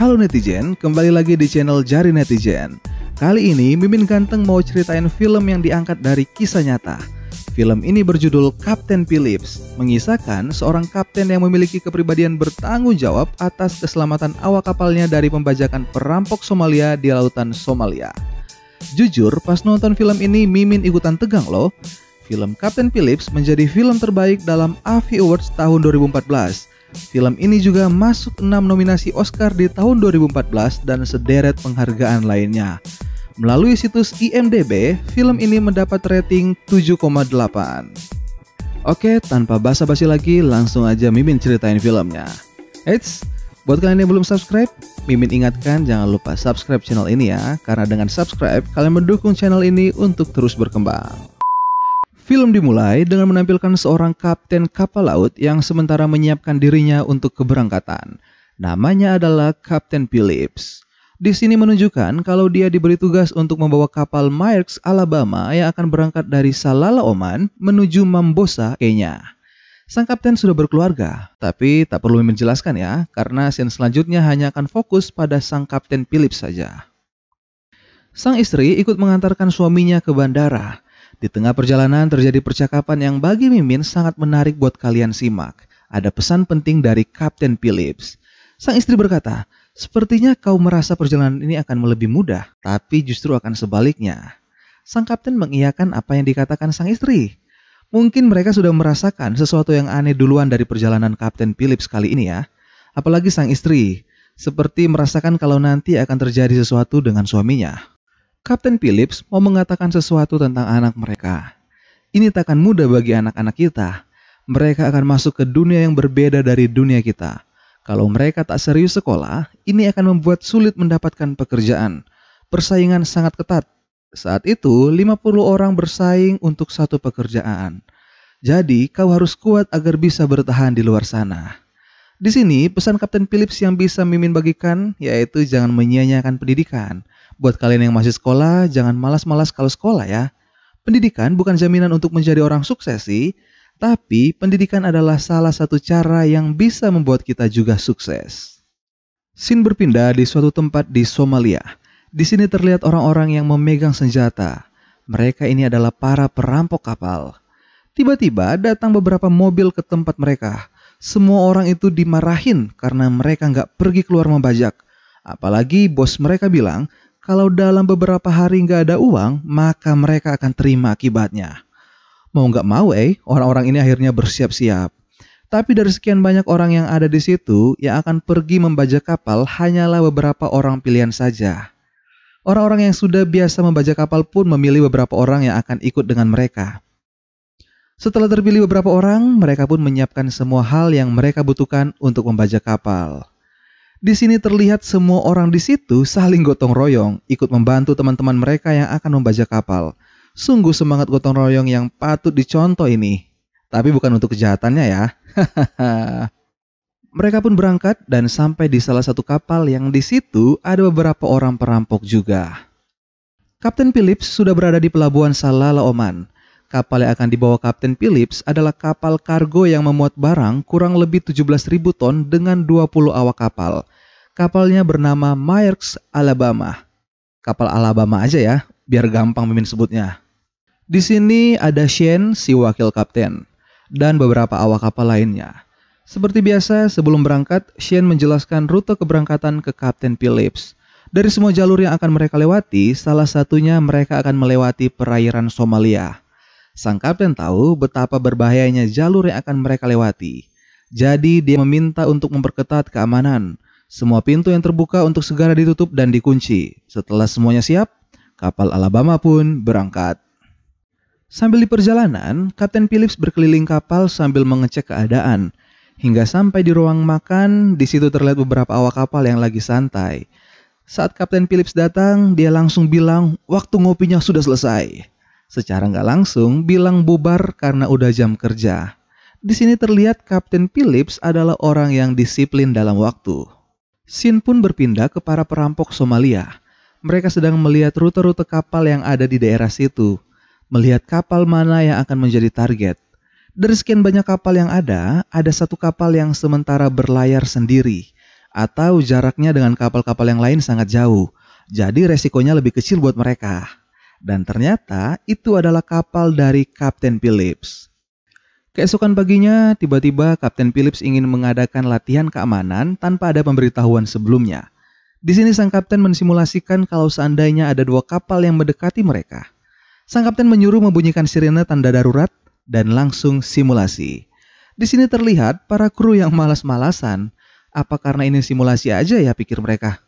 Halo netizen, kembali lagi di channel Jari Netizen. Kali ini Mimin Ganteng mau ceritain film yang diangkat dari kisah nyata. Film ini berjudul Kapten Phillips, mengisahkan seorang kapten yang memiliki kepribadian bertanggung jawab atas keselamatan awak kapalnya dari pembajakan perampok Somalia di lautan Somalia. Jujur, pas nonton film ini Mimin ikutan tegang loh. Film Kapten Phillips menjadi film terbaik dalam AFI Awards tahun 2014. Film ini juga masuk 6 nominasi Oscar di tahun 2014 dan sederet penghargaan lainnya. Melalui situs IMDb, film ini mendapat rating 7,8. Oke, tanpa basa-basi lagi, langsung aja Mimin ceritain filmnya. Eits, buat kalian yang belum subscribe, Mimin ingatkan jangan lupa subscribe channel ini ya, karena dengan subscribe, kalian mendukung channel ini untuk terus berkembang. Film dimulai dengan menampilkan seorang kapten kapal laut yang sementara menyiapkan dirinya untuk keberangkatan. Namanya adalah Kapten Phillips. Di sini menunjukkan kalau dia diberi tugas untuk membawa kapal Maersk Alabama yang akan berangkat dari Salalah, Oman menuju Mombasa, Kenya. Sang kapten sudah berkeluarga, tapi tak perlu menjelaskan ya, karena scene selanjutnya hanya akan fokus pada sang Kapten Phillips saja. Sang istri ikut mengantarkan suaminya ke bandara. Di tengah perjalanan terjadi percakapan yang bagi Mimin sangat menarik buat kalian simak. Ada pesan penting dari Kapten Phillips. Sang istri berkata, "Sepertinya kau merasa perjalanan ini akan lebih mudah, tapi justru akan sebaliknya." Sang kapten mengiyakan apa yang dikatakan sang istri. Mungkin mereka sudah merasakan sesuatu yang aneh duluan dari perjalanan Kapten Phillips kali ini ya. Apalagi sang istri, seperti merasakan kalau nanti akan terjadi sesuatu dengan suaminya. Kapten Phillips mau mengatakan sesuatu tentang anak mereka. Ini takkan mudah bagi anak-anak kita. Mereka akan masuk ke dunia yang berbeda dari dunia kita. Kalau mereka tak serius sekolah, ini akan membuat sulit mendapatkan pekerjaan. Persaingan sangat ketat. Saat itu, 50 orang bersaing untuk satu pekerjaan. Jadi, kau harus kuat agar bisa bertahan di luar sana. Di sini, pesan Kapten Phillips yang bisa Mimin bagikan, yaitu jangan menyia-nyiakan pendidikan. Buat kalian yang masih sekolah, jangan malas-malas kalau sekolah ya. Pendidikan bukan jaminan untuk menjadi orang sukses sih, tapi pendidikan adalah salah satu cara yang bisa membuat kita juga sukses. Scene berpindah di suatu tempat di Somalia. Di sini terlihat orang-orang yang memegang senjata. Mereka ini adalah para perampok kapal. Tiba-tiba datang beberapa mobil ke tempat mereka. Semua orang itu dimarahin karena mereka nggak pergi keluar membajak. Apalagi bos mereka bilang, kalau dalam beberapa hari nggak ada uang, maka mereka akan terima akibatnya. Mau nggak mau orang-orang ini akhirnya bersiap-siap. Tapi dari sekian banyak orang yang ada di situ, yang akan pergi membajak kapal hanyalah beberapa orang pilihan saja. Orang-orang yang sudah biasa membajak kapal pun memilih beberapa orang yang akan ikut dengan mereka. Setelah terpilih beberapa orang, mereka pun menyiapkan semua hal yang mereka butuhkan untuk membajak kapal. Di sini terlihat semua orang di situ saling gotong royong, ikut membantu teman-teman mereka yang akan membajak kapal. Sungguh semangat gotong royong yang patut dicontoh ini. Tapi bukan untuk kejahatannya ya. Mereka pun berangkat dan sampai di salah satu kapal yang di situ ada beberapa orang perampok juga. Kapten Phillips sudah berada di pelabuhan Salalah, Oman. Kapal yang akan dibawa Kapten Phillips adalah kapal kargo yang memuat barang kurang lebih 17.000 ton dengan 20 awak kapal. Kapalnya bernama Maersk Alabama. Kapal Alabama aja ya, biar gampang Mimin sebutnya. Di sini ada Shane, si wakil kapten, dan beberapa awak kapal lainnya. Seperti biasa, sebelum berangkat, Shane menjelaskan rute keberangkatan ke Kapten Phillips. Dari semua jalur yang akan mereka lewati, salah satunya mereka akan melewati perairan Somalia. Sang kapten tahu betapa berbahayanya jalur yang akan mereka lewati. Jadi dia meminta untuk memperketat keamanan. Semua pintu yang terbuka untuk segera ditutup dan dikunci. Setelah semuanya siap, kapal Alabama pun berangkat. Sambil di perjalanan, Kapten Phillips berkeliling kapal sambil mengecek keadaan. Hingga sampai di ruang makan, di situ terlihat beberapa awak kapal yang lagi santai. Saat Kapten Phillips datang, dia langsung bilang waktu ngopinya sudah selesai. Secara nggak langsung bilang bubar karena udah jam kerja. Di sini terlihat Kapten Phillips adalah orang yang disiplin dalam waktu. Scene pun berpindah ke para perampok Somalia. Mereka sedang melihat rute-rute kapal yang ada di daerah situ. Melihat kapal mana yang akan menjadi target. Dari sekian banyak kapal yang ada satu kapal yang sementara berlayar sendiri. atau jaraknya dengan kapal-kapal yang lain sangat jauh. Jadi resikonya lebih kecil buat mereka. Dan ternyata itu adalah kapal dari Kapten Phillips. Keesokan paginya, tiba-tiba Kapten Phillips ingin mengadakan latihan keamanan tanpa ada pemberitahuan sebelumnya. Di sini sang kapten mensimulasikan kalau seandainya ada 2 kapal yang mendekati mereka. Sang kapten menyuruh membunyikan sirene tanda darurat dan langsung simulasi. Di sini terlihat para kru yang malas-malasan. Apa karena ini simulasi aja ya, pikir mereka.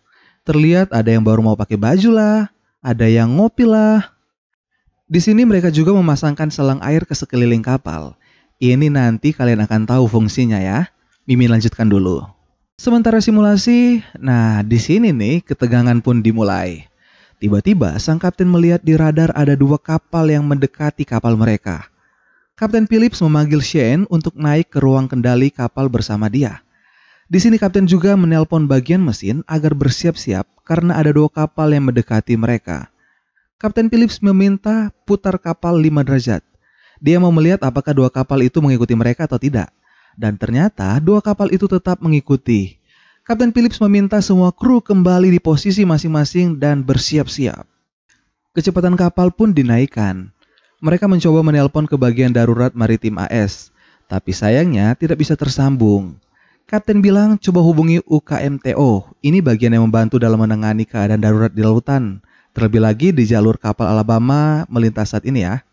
Terlihat ada yang baru mau pakai baju lah, ada yang ngopi lah. Di sini mereka juga memasangkan selang air ke sekeliling kapal. Ini nanti kalian akan tahu fungsinya ya. Mimin lanjutkan dulu. Sementara simulasi, nah di sini nih ketegangan pun dimulai. Tiba-tiba sang kapten melihat di radar ada 2 kapal yang mendekati kapal mereka. Kapten Phillips memanggil Shane untuk naik ke ruang kendali kapal bersama dia. Di sini kapten juga menelpon bagian mesin agar bersiap-siap karena ada 2 kapal yang mendekati mereka. Kapten Phillips meminta putar kapal 5 derajat. Dia mau melihat apakah 2 kapal itu mengikuti mereka atau tidak. Dan ternyata 2 kapal itu tetap mengikuti. Kapten Phillips meminta semua kru kembali di posisi masing-masing dan bersiap-siap. Kecepatan kapal pun dinaikkan. Mereka mencoba menelpon ke bagian darurat maritim AS. Tapi sayangnya tidak bisa tersambung. Kapten bilang coba hubungi UKMTO. Ini bagian yang membantu dalam menangani keadaan darurat di lautan. Terlebih lagi di jalur kapal Alabama melintas saat ini ya.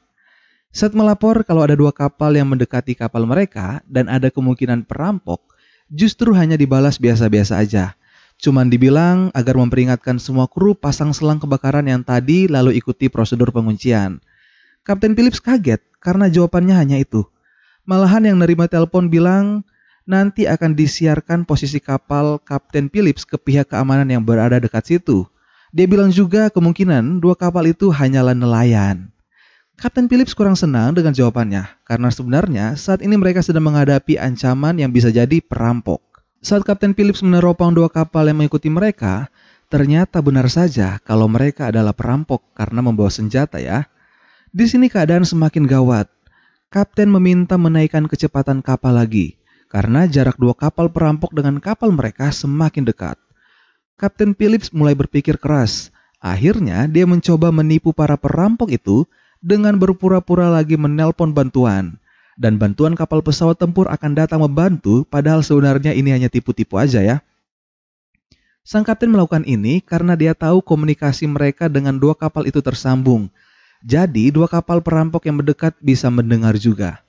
Saat melapor kalau ada 2 kapal yang mendekati kapal mereka dan ada kemungkinan perampok, justru hanya dibalas biasa-biasa aja. Cuman dibilang agar memperingatkan semua kru pasang selang kebakaran yang tadi lalu ikuti prosedur penguncian. Kapten Phillips kaget karena jawabannya hanya itu. Malahan yang nerima telepon bilang nanti akan disiarkan posisi kapal Kapten Phillips ke pihak keamanan yang berada dekat situ. Dia bilang juga kemungkinan 2 kapal itu hanyalah nelayan. Kapten Phillips kurang senang dengan jawabannya, karena sebenarnya saat ini mereka sedang menghadapi ancaman yang bisa jadi perampok. Saat Kapten Phillips meneropong 2 kapal yang mengikuti mereka, ternyata benar saja kalau mereka adalah perampok karena membawa senjata ya. Di sini keadaan semakin gawat. Kapten meminta menaikkan kecepatan kapal lagi, karena jarak 2 kapal perampok dengan kapal mereka semakin dekat. Kapten Phillips mulai berpikir keras. Akhirnya dia mencoba menipu para perampok itu dengan berpura-pura lagi menelpon bantuan. Dan bantuan kapal pesawat tempur akan datang membantu, padahal sebenarnya ini hanya tipu-tipu aja ya. Sang kapten melakukan ini karena dia tahu komunikasi mereka dengan 2 kapal itu tersambung. Jadi 2 kapal perampok yang mendekat bisa mendengar juga.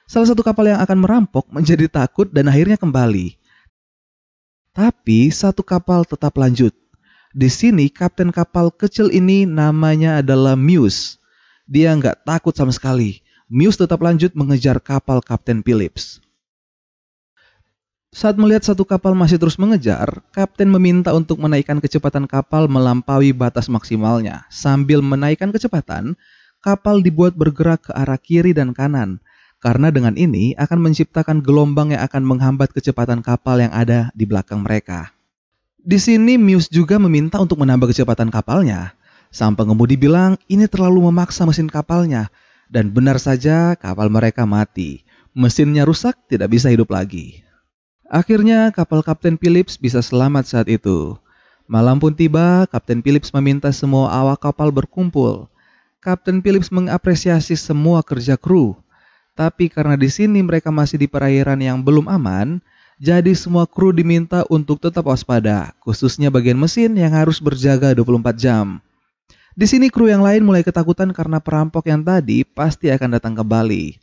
Salah satu kapal yang akan merampok menjadi takut dan akhirnya kembali. Tapi 1 kapal tetap lanjut. Di sini kapten kapal kecil ini namanya adalah Muse. Dia nggak takut sama sekali. Muse tetap lanjut mengejar kapal Kapten Phillips. Saat melihat 1 kapal masih terus mengejar, kapten meminta untuk menaikkan kecepatan kapal melampaui batas maksimalnya. Sambil menaikkan kecepatan, kapal dibuat bergerak ke arah kiri dan kanan. Karena dengan ini akan menciptakan gelombang yang akan menghambat kecepatan kapal yang ada di belakang mereka. Di sini Muse juga meminta untuk menambah kecepatan kapalnya. Sang pengemudi bilang ini terlalu memaksa mesin kapalnya. Dan benar saja kapal mereka mati. Mesinnya rusak, tidak bisa hidup lagi. Akhirnya kapal Kapten Phillips bisa selamat saat itu. Malam pun tiba, Kapten Phillips meminta semua awak kapal berkumpul. Kapten Phillips mengapresiasi semua kerja kru. Tapi karena di sini mereka masih di perairan yang belum aman, jadi semua kru diminta untuk tetap waspada, khususnya bagian mesin yang harus berjaga 24 jam. Di sini kru yang lain mulai ketakutan karena perampok yang tadi pasti akan datang kembali.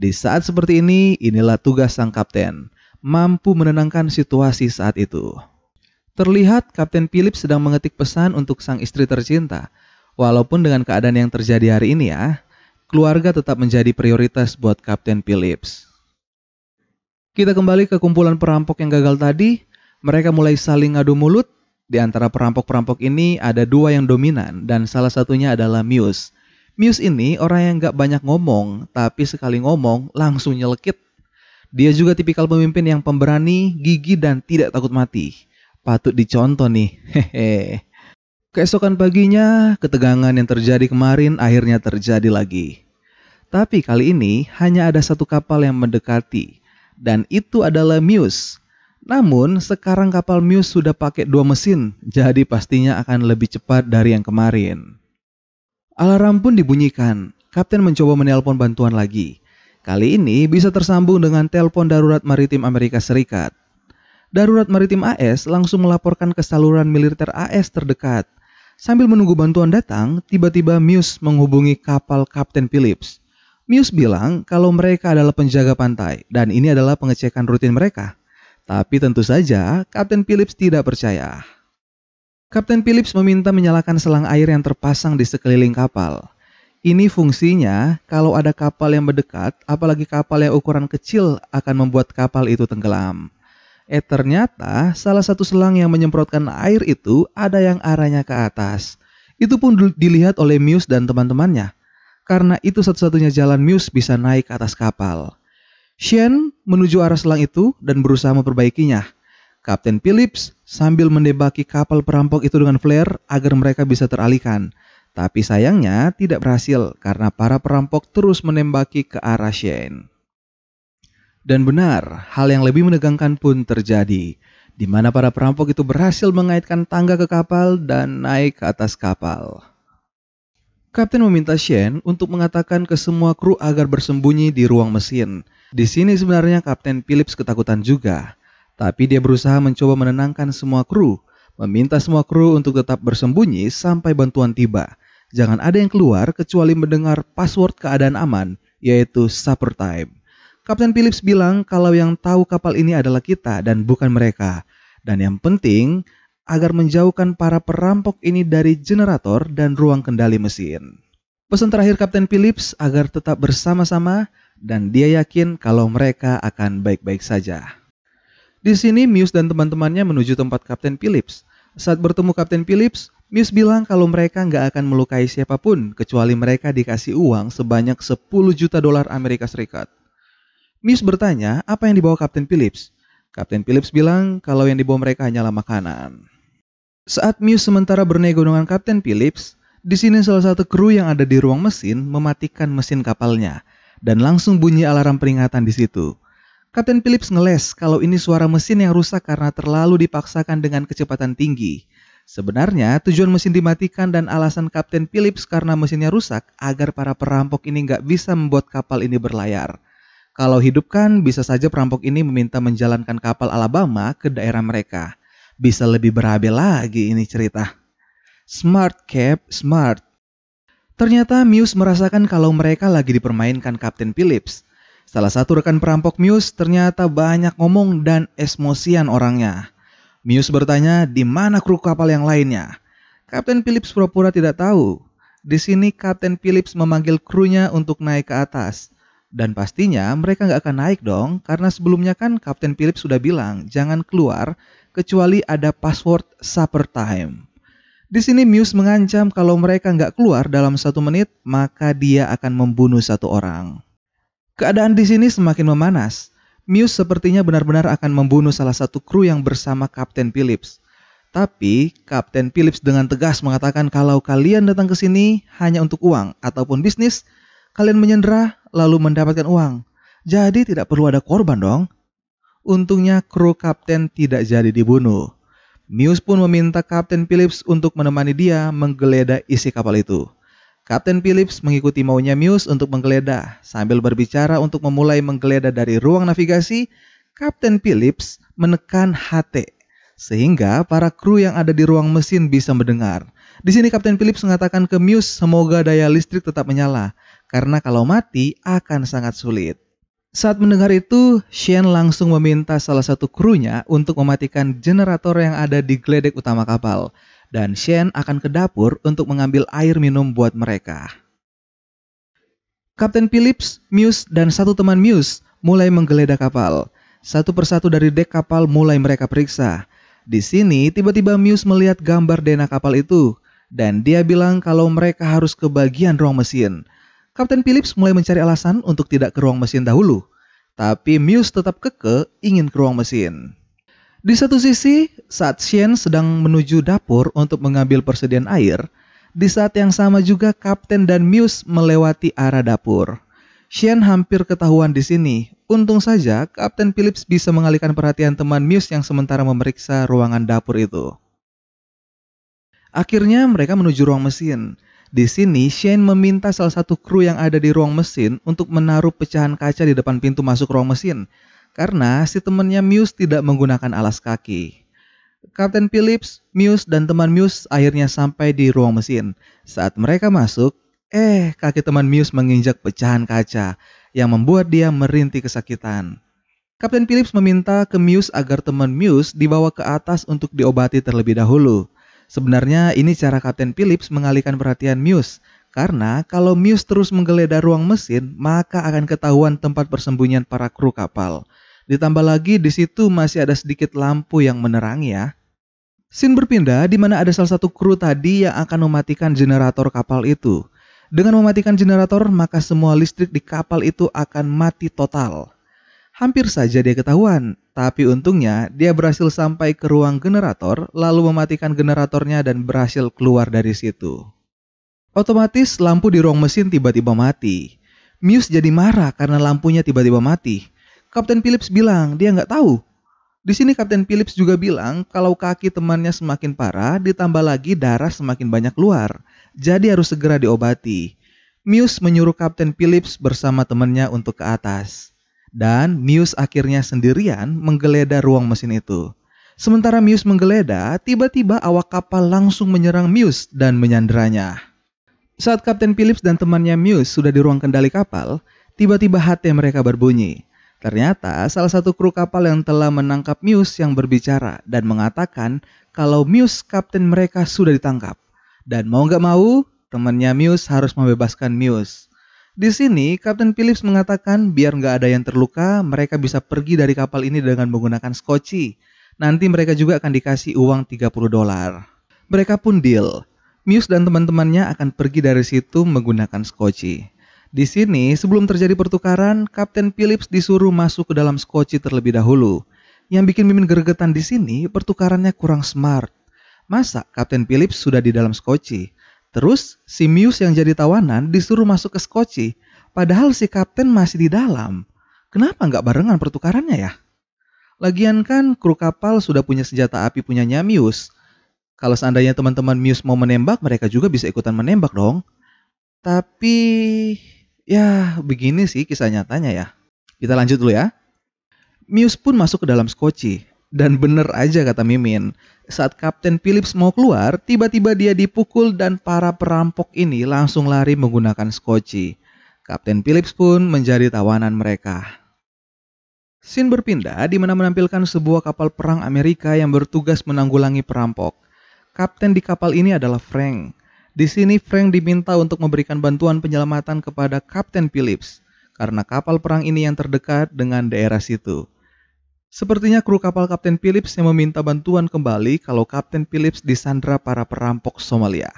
Di saat seperti ini, inilah tugas sang kapten, mampu menenangkan situasi saat itu. Terlihat Kapten Phillips sedang mengetik pesan untuk sang istri tercinta. Walaupun dengan keadaan yang terjadi hari ini ya, keluarga tetap menjadi prioritas buat Kapten Phillips. Kita kembali ke kumpulan perampok yang gagal tadi. Mereka mulai saling ngadu mulut. Di antara perampok-perampok ini ada 2 yang dominan dan salah satunya adalah Muse. Muse ini orang yang gak banyak ngomong, tapi sekali ngomong langsung nyelekit. Dia juga tipikal pemimpin yang pemberani, gigih dan tidak takut mati. Patut dicontoh nih. Hehe. Keesokan paginya, ketegangan yang terjadi kemarin akhirnya terjadi lagi. Tapi kali ini hanya ada 1 kapal yang mendekati, dan itu adalah Muse. Namun, sekarang kapal Muse sudah pakai 2 mesin, jadi pastinya akan lebih cepat dari yang kemarin. Alarm pun dibunyikan. Kapten mencoba menelpon bantuan lagi. Kali ini bisa tersambung dengan telepon darurat maritim Amerika Serikat. Darurat maritim AS langsung melaporkan ke saluran militer AS terdekat. Sambil menunggu bantuan datang, tiba-tiba Muse menghubungi kapal Kapten Phillips. Muse bilang kalau mereka adalah penjaga pantai dan ini adalah pengecekan rutin mereka. Tapi tentu saja, Kapten Phillips tidak percaya. Kapten Phillips meminta menyalakan selang air yang terpasang di sekeliling kapal. Ini fungsinya kalau ada kapal yang mendekat, apalagi kapal yang ukuran kecil akan membuat kapal itu tenggelam. Ternyata salah satu selang yang menyemprotkan air itu ada yang arahnya ke atas. Itu pun dilihat oleh Muse dan teman-temannya. Karena itu satu-satunya jalan Muse bisa naik ke atas kapal. Shane menuju arah selang itu dan berusaha memperbaikinya. Kapten Phillips sambil menembaki kapal perampok itu dengan flare agar mereka bisa teralihkan. Tapi sayangnya tidak berhasil karena para perampok terus menembaki ke arah Shane. Dan benar, hal yang lebih menegangkan pun terjadi, di mana para perampok itu berhasil mengaitkan tangga ke kapal dan naik ke atas kapal. Kapten meminta Shane untuk mengatakan ke semua kru agar bersembunyi di ruang mesin. Di sini sebenarnya Kapten Phillips ketakutan juga, tapi dia berusaha mencoba menenangkan semua kru, meminta semua kru untuk tetap bersembunyi sampai bantuan tiba. Jangan ada yang keluar kecuali mendengar password keadaan aman, yaitu supper time. Kapten Phillips bilang kalau yang tahu kapal ini adalah kita dan bukan mereka. Dan yang penting, agar menjauhkan para perampok ini dari generator dan ruang kendali mesin. Pesan terakhir Kapten Phillips agar tetap bersama-sama dan dia yakin kalau mereka akan baik-baik saja. Di sini Muse dan teman-temannya menuju tempat Kapten Phillips. Saat bertemu Kapten Phillips, Muse bilang kalau mereka nggak akan melukai siapapun kecuali mereka dikasih uang sebanyak 10 juta dolar Amerika Serikat. Muse bertanya apa yang dibawa Kapten Phillips. Kapten Phillips bilang kalau yang dibawa mereka hanyalah makanan. Saat Muse sementara bernego dengan Kapten Phillips, di sini salah satu kru yang ada di ruang mesin mematikan mesin kapalnya dan langsung bunyi alarm peringatan di situ. Kapten Phillips ngeles kalau ini suara mesin yang rusak karena terlalu dipaksakan dengan kecepatan tinggi. Sebenarnya tujuan mesin dimatikan dan alasan Kapten Phillips karena mesinnya rusak agar para perampok ini nggak bisa membuat kapal ini berlayar. Kalau hidupkan, bisa saja perampok ini meminta menjalankan kapal Alabama ke daerah mereka. Bisa lebih berabe lagi ini cerita. Smart Cap, smart. Ternyata Muse merasakan kalau mereka lagi dipermainkan Kapten Phillips. Salah satu rekan perampok Muse ternyata banyak ngomong dan emosian orangnya. Muse bertanya di mana kru kapal yang lainnya. Kapten Phillips pura-pura tidak tahu. Di sini Kapten Phillips memanggil krunya untuk naik ke atas. Dan pastinya mereka nggak akan naik dong, karena sebelumnya kan Kapten Phillips sudah bilang jangan keluar kecuali ada password supper time. Di sini Muse mengancam kalau mereka nggak keluar dalam 1 menit, maka dia akan membunuh 1 orang. Keadaan di sini semakin memanas. Muse sepertinya benar-benar akan membunuh salah satu kru yang bersama Kapten Phillips. Tapi Kapten Phillips dengan tegas mengatakan kalau kalian datang ke sini hanya untuk uang ataupun bisnis, kalian menyandera lalu mendapatkan uang. Jadi tidak perlu ada korban dong. Untungnya kru kapten tidak jadi dibunuh. Muse pun meminta Kapten Phillips untuk menemani dia menggeledah isi kapal itu. Kapten Phillips mengikuti maunya Muse untuk menggeledah. Sambil berbicara untuk memulai menggeledah dari ruang navigasi, Kapten Phillips menekan HT. Sehingga para kru yang ada di ruang mesin bisa mendengar. Di sini Kapten Phillips mengatakan ke Muse semoga daya listrik tetap menyala. Karena kalau mati akan sangat sulit. Saat mendengar itu, Shane langsung meminta salah satu krunya untuk mematikan generator yang ada di geledek utama kapal. Dan Shane akan ke dapur untuk mengambil air minum buat mereka. Kapten Phillips, Muse, dan satu teman Muse mulai menggeledah kapal. Satu persatu dari dek kapal mulai mereka periksa. Di sini tiba-tiba Muse melihat gambar DNA kapal itu. Dan dia bilang kalau mereka harus ke bagian ruang mesin. Kapten Phillips mulai mencari alasan untuk tidak ke ruang mesin dahulu. Tapi Muse tetap keke ingin ke ruang mesin. Di satu sisi, saat Shane sedang menuju dapur untuk mengambil persediaan air, di saat yang sama juga Kapten dan Muse melewati arah dapur. Shane hampir ketahuan di sini. Untung saja Kapten Phillips bisa mengalihkan perhatian teman Muse yang sementara memeriksa ruangan dapur itu. Akhirnya mereka menuju ruang mesin. Di sini Shane meminta salah satu kru yang ada di ruang mesin untuk menaruh pecahan kaca di depan pintu masuk ruang mesin, karena si temannya Muse tidak menggunakan alas kaki. Kapten Phillips, Muse, dan teman Muse akhirnya sampai di ruang mesin. Saat mereka masuk, kaki teman Muse menginjak pecahan kaca yang membuat dia merintih kesakitan. Kapten Phillips meminta ke Muse agar teman Muse dibawa ke atas untuk diobati terlebih dahulu. Sebenarnya ini cara Kapten Phillips mengalihkan perhatian Muse, karena kalau Muse terus menggeledah ruang mesin, maka akan ketahuan tempat persembunyian para kru kapal. Ditambah lagi di situ masih ada sedikit lampu yang menerangi ya. Scene berpindah di mana ada salah satu kru tadi yang akan mematikan generator kapal itu. Dengan mematikan generator, maka semua listrik di kapal itu akan mati total. Hampir saja dia ketahuan, tapi untungnya dia berhasil sampai ke ruang generator, lalu mematikan generatornya dan berhasil keluar dari situ. Otomatis lampu di ruang mesin tiba-tiba mati. Muse jadi marah karena lampunya tiba-tiba mati. Kapten Phillips bilang dia nggak tahu. Di sini Kapten Phillips juga bilang kalau kaki temannya semakin parah, ditambah lagi darah semakin banyak keluar. Jadi harus segera diobati. Muse menyuruh Kapten Phillips bersama temannya untuk ke atas. Dan Muse akhirnya sendirian menggeledah ruang mesin itu. Sementara Muse menggeledah, tiba-tiba awak kapal langsung menyerang Muse dan menyanderanya. Saat Kapten Phillips dan temannya Muse sudah di ruang kendali kapal, tiba-tiba HT mereka berbunyi. Ternyata salah satu kru kapal yang telah menangkap Muse yang berbicara dan mengatakan kalau Muse kapten mereka sudah ditangkap. Dan mau gak mau, temannya Muse harus membebaskan Muse. Di sini, Kapten Phillips mengatakan biar nggak ada yang terluka, mereka bisa pergi dari kapal ini dengan menggunakan skoci. Nanti mereka juga akan dikasih uang $30. Mereka pun deal. Muse dan teman-temannya akan pergi dari situ menggunakan skoci. Di sini, sebelum terjadi pertukaran, Kapten Phillips disuruh masuk ke dalam skoci terlebih dahulu. Yang bikin Mimin gregetan di sini, pertukarannya kurang smart. Masa Kapten Phillips sudah di dalam skoci? Terus si Muse yang jadi tawanan disuruh masuk ke skoci, padahal si kapten masih di dalam. Kenapa nggak barengan pertukarannya ya? Lagian kan kru kapal sudah punya senjata api punyanya Muse. Kalau seandainya teman-teman Muse mau menembak, mereka juga bisa ikutan menembak dong. Tapi ya begini sih kisah nyatanya ya. Kita lanjut dulu ya. Muse pun masuk ke dalam skoci. Dan bener aja kata Mimin, saat Kapten Phillips mau keluar, tiba-tiba dia dipukul dan para perampok ini langsung lari menggunakan skoci. Kapten Phillips pun menjadi tawanan mereka. Scene berpindah di mana menampilkan sebuah kapal perang Amerika yang bertugas menanggulangi perampok. Kapten di kapal ini adalah Frank. Di sini Frank diminta untuk memberikan bantuan penyelamatan kepada Kapten Phillips, karena kapal perang ini yang terdekat dengan daerah situ. Sepertinya kru kapal Kapten Phillips yang meminta bantuan kembali kalau Kapten Phillips disandra para perampok Somalia.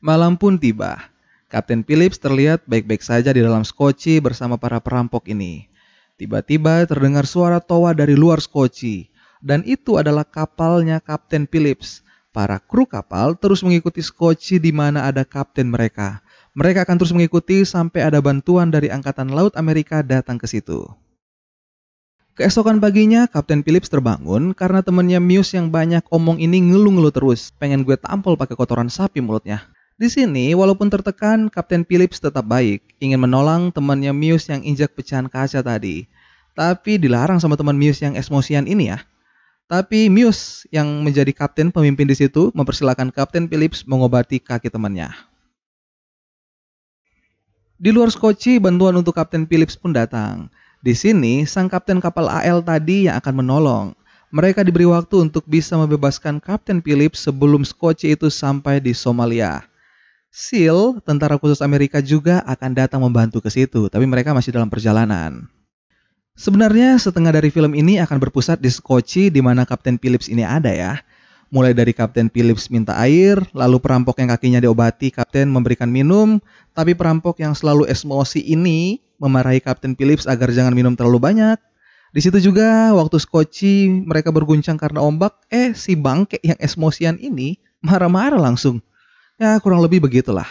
Malam pun tiba. Kapten Phillips terlihat baik-baik saja di dalam skoci bersama para perampok ini. Tiba-tiba terdengar suara tawa dari luar skoci. Dan itu adalah kapalnya Kapten Phillips. Para kru kapal terus mengikuti skoci di mana ada kapten mereka. Mereka akan terus mengikuti sampai ada bantuan dari Angkatan Laut Amerika datang ke situ. Keesokan paginya, Kapten Phillips terbangun karena temannya Muse yang banyak omong ini ngeluh-ngeluh terus. Pengen gue tampol pakai kotoran sapi mulutnya. Di sini, walaupun tertekan, Kapten Phillips tetap baik. Ingin menolong temannya Muse yang injak pecahan kaca tadi. Tapi dilarang sama teman Muse yang emosian ini ya. Tapi Muse yang menjadi kapten pemimpin di situ mempersilahkan Kapten Phillips mengobati kaki temannya. Di luar skoci, bantuan untuk Kapten Phillips pun datang. Di sini, sang kapten kapal AL tadi yang akan menolong. Mereka diberi waktu untuk bisa membebaskan Kapten Phillips sebelum skoci itu sampai di Somalia. SEAL, tentara khusus Amerika juga akan datang membantu ke situ, tapi mereka masih dalam perjalanan. Sebenarnya setengah dari film ini akan berpusat di skoci di mana Kapten Phillips ini ada ya. Mulai dari Kapten Phillips minta air, lalu perampok yang kakinya diobati, Kapten memberikan minum, tapi perampok yang selalu emosi ini memarahi Kapten Phillips agar jangan minum terlalu banyak. Di situ juga waktu skoci mereka berguncang karena ombak, si bangke yang emosian ini marah-marah langsung. Ya kurang lebih begitulah.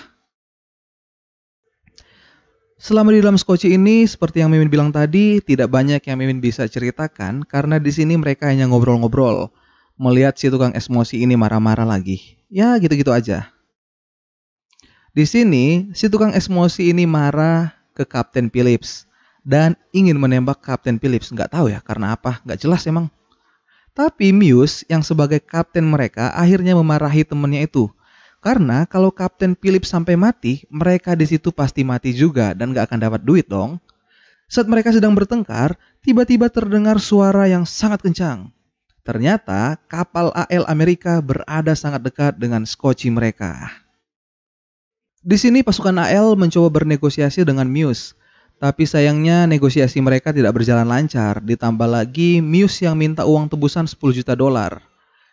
Selama di dalam skoci ini, seperti yang Mimin bilang tadi, tidak banyak yang Mimin bisa ceritakan karena di sini mereka hanya ngobrol-ngobrol. Melihat si tukang esmosi ini marah-marah lagi. Ya, gitu-gitu aja. Di sini, si tukang esmosi ini marah ke Kapten Phillips dan ingin menembak Kapten Phillips. Nggak tahu ya, karena apa? Nggak jelas emang. Tapi Muse yang sebagai kapten mereka akhirnya memarahi temannya itu. Karena kalau Kapten Phillips sampai mati, mereka di situ pasti mati juga dan nggak akan dapat duit dong. Saat mereka sedang bertengkar, tiba-tiba terdengar suara yang sangat kencang. Ternyata kapal AL Amerika berada sangat dekat dengan skoci mereka. Di sini pasukan AL mencoba bernegosiasi dengan Muse. Tapi sayangnya negosiasi mereka tidak berjalan lancar. Ditambah lagi Muse yang minta uang tebusan 10 juta dolar.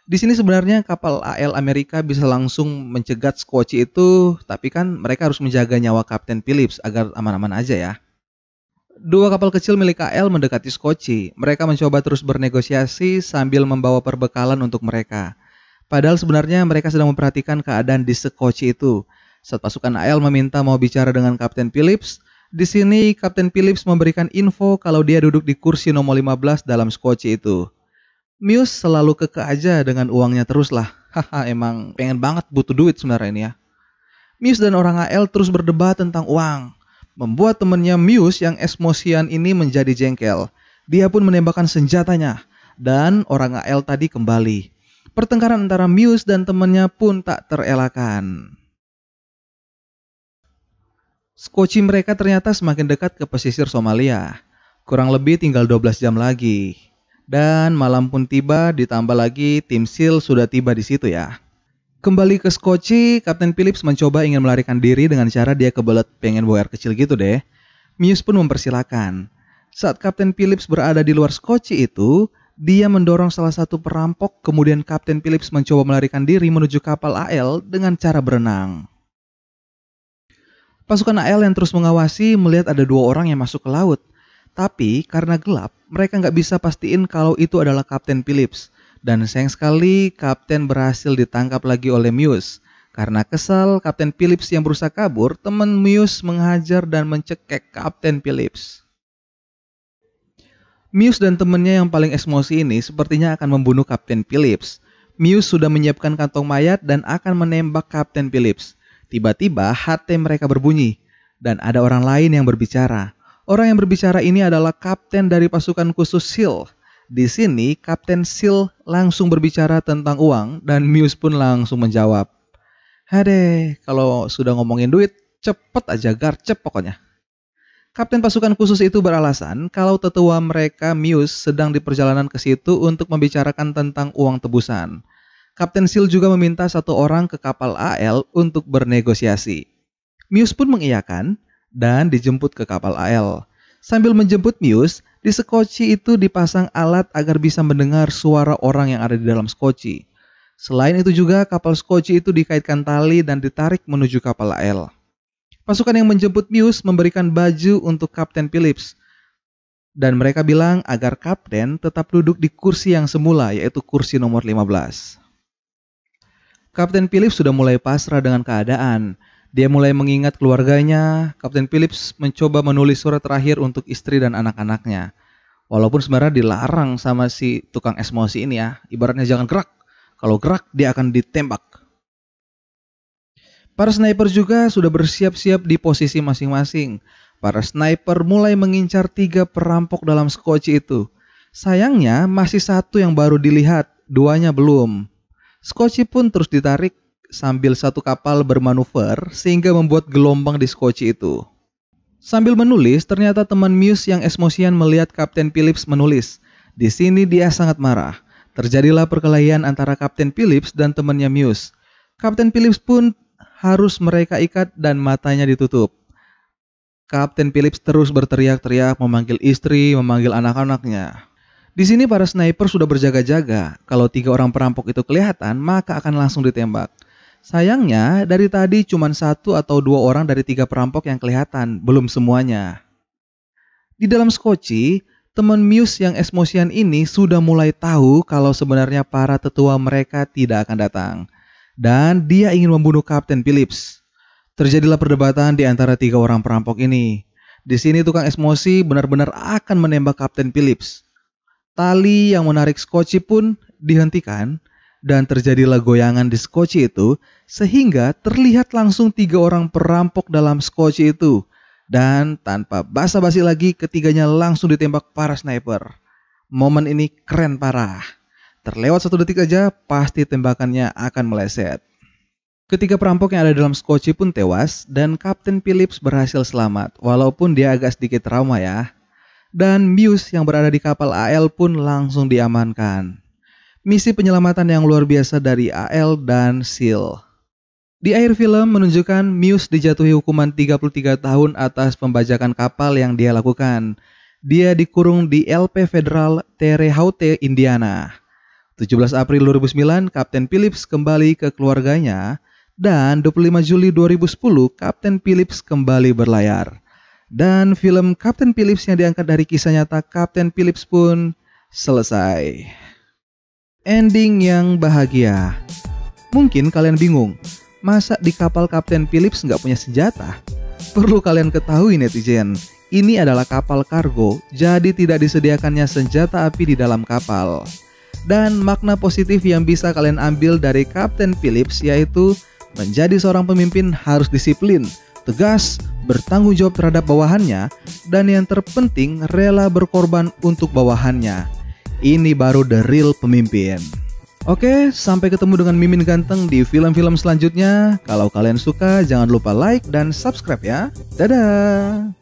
Di sini sebenarnya kapal AL Amerika bisa langsung mencegat skoci itu. Tapi kan mereka harus menjaga nyawa Kapten Phillips agar aman-aman aja ya. Dua kapal kecil milik AL mendekati skoci. Mereka mencoba terus bernegosiasi sambil membawa perbekalan untuk mereka. Padahal sebenarnya mereka sedang memperhatikan keadaan di skoci itu. Saat pasukan AL meminta mau bicara dengan Kapten Phillips, di sini Kapten Phillips memberikan info kalau dia duduk di kursi nomor 15 dalam skoci itu. Muse selalu keke aja dengan uangnya terus lah. Haha, emang pengen banget butuh duit sebenarnya ini ya. Muse dan orang AL terus berdebat tentang uang. Membuat temannya Muse yang esmosian ini menjadi jengkel. Dia pun menembakkan senjatanya. Dan orang AL tadi kembali. Pertengkaran antara Muse dan temannya pun tak terelakkan. Skoci mereka ternyata semakin dekat ke pesisir Somalia. Kurang lebih tinggal 12 jam lagi. Dan malam pun tiba, ditambah lagi tim SEAL sudah tiba di situ ya. Kembali ke skoci, Kapten Phillips mencoba ingin melarikan diri dengan cara dia kebelet pengen buang air kecil gitu deh. Muse pun mempersilahkan. Saat Kapten Phillips berada di luar skoci itu, dia mendorong salah satu perampok, kemudian Kapten Phillips mencoba melarikan diri menuju kapal AL dengan cara berenang. Pasukan AL yang terus mengawasi melihat ada dua orang yang masuk ke laut. Tapi karena gelap, mereka nggak bisa pastiin kalau itu adalah Kapten Phillips. Dan sayang sekali, Kapten berhasil ditangkap lagi oleh Muse. Karena kesal, Kapten Phillips yang berusaha kabur, teman Muse menghajar dan mencekek Kapten Phillips. Muse dan temannya yang paling emosi ini sepertinya akan membunuh Kapten Phillips. Muse sudah menyiapkan kantong mayat dan akan menembak Kapten Phillips. Tiba-tiba HT mereka berbunyi dan ada orang lain yang berbicara. Orang yang berbicara ini adalah kapten dari pasukan khusus SEAL. Di sini Kapten SEAL langsung berbicara tentang uang dan Muse pun langsung menjawab. Hade, kalau sudah ngomongin duit, cepet aja garcep pokoknya. Kapten pasukan khusus itu beralasan kalau tetua mereka Muse sedang di perjalanan ke situ untuk membicarakan tentang uang tebusan. Kapten SEAL juga meminta satu orang ke kapal AL untuk bernegosiasi. Muse pun mengiyakan dan dijemput ke kapal AL. Sambil menjemput Muse, di skoci itu dipasang alat agar bisa mendengar suara orang yang ada di dalam skoci. Selain itu juga kapal skoci itu dikaitkan tali dan ditarik menuju kapal AL. Pasukan yang menjemput Muse memberikan baju untuk Kapten Phillips. Dan mereka bilang agar Kapten tetap duduk di kursi yang semula, yaitu kursi nomor 15. Kapten Phillips sudah mulai pasrah dengan keadaan. Dia mulai mengingat keluarganya. Kapten Phillips mencoba menulis surat terakhir untuk istri dan anak-anaknya. Walaupun sebenarnya dilarang sama si tukang esmosi ini ya. Ibaratnya jangan gerak. Kalau gerak dia akan ditembak. Para sniper juga sudah bersiap-siap di posisi masing-masing. Para sniper mulai mengincar 3 perampok dalam skoci itu. Sayangnya masih satu yang baru dilihat, 2-nya belum. Skoci pun terus ditarik sambil satu kapal bermanuver sehingga membuat gelombang di skoci itu. Sambil menulis, ternyata teman Muse yang emosian melihat Kapten Phillips menulis. Di sini dia sangat marah. Terjadilah perkelahian antara Kapten Phillips dan temannya Muse. Kapten Phillips pun harus mereka ikat dan matanya ditutup. Kapten Phillips terus berteriak-teriak memanggil istri, memanggil anak-anaknya. Di sini para sniper sudah berjaga-jaga. Kalau 3 orang perampok itu kelihatan, maka akan langsung ditembak. Sayangnya, dari tadi cuma 1 atau 2 orang dari 3 perampok yang kelihatan, belum semuanya. Di dalam skoci, teman Muse yang emosian ini sudah mulai tahu kalau sebenarnya para tetua mereka tidak akan datang. Dan dia ingin membunuh Kapten Phillips. Terjadilah perdebatan di antara 3 orang perampok ini. Di sini tukang emosi benar-benar akan menembak Kapten Phillips. Tali yang menarik skoci pun dihentikan dan terjadilah goyangan di skoci itu sehingga terlihat langsung 3 orang perampok dalam skoci itu. Dan tanpa basa-basi lagi ketiganya langsung ditembak para sniper. Momen ini keren parah. Terlewat 1 detik aja pasti tembakannya akan meleset. Ketiga perampok yang ada dalam skoci pun tewas dan Kapten Phillips berhasil selamat walaupun dia agak sedikit trauma ya. Dan Muse yang berada di kapal AL pun langsung diamankan. Misi penyelamatan yang luar biasa dari AL dan SEAL. Di akhir film menunjukkan Muse dijatuhi hukuman 33 tahun atas pembajakan kapal yang dia lakukan. Dia dikurung di LP Federal Terre Haute, Indiana. 17 April 2009, Kapten Phillips kembali ke keluarganya. Dan 25 Juli 2010, Kapten Phillips kembali berlayar. Dan film Kapten Phillips yang diangkat dari kisah nyata Kapten Phillips pun selesai. Ending yang bahagia. Mungkin kalian bingung, masa di kapal Kapten Phillips nggak punya senjata? Perlu kalian ketahui netizen, ini adalah kapal kargo, jadi tidak disediakannya senjata api di dalam kapal. Dan makna positif yang bisa kalian ambil dari Kapten Phillips yaitu menjadi seorang pemimpin harus disiplin, tegas, bertanggung jawab terhadap bawahannya, dan yang terpenting rela berkorban untuk bawahannya. Ini baru the real pemimpin. Oke, sampai ketemu dengan Mimin Ganteng di film-film selanjutnya. Kalau kalian suka, jangan lupa like dan subscribe ya. Dadah!